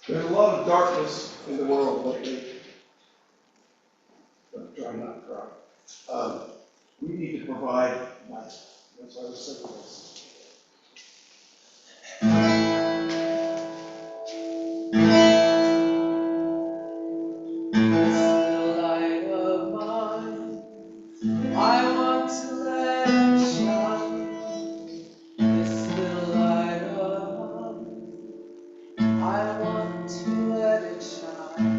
There's a lot of darkness in the world lately. I'm trying not to cry. We need to provide light. That's why I was saying this. This little light of mine, I want to let it shine. This little light of mine, I want to let it shine.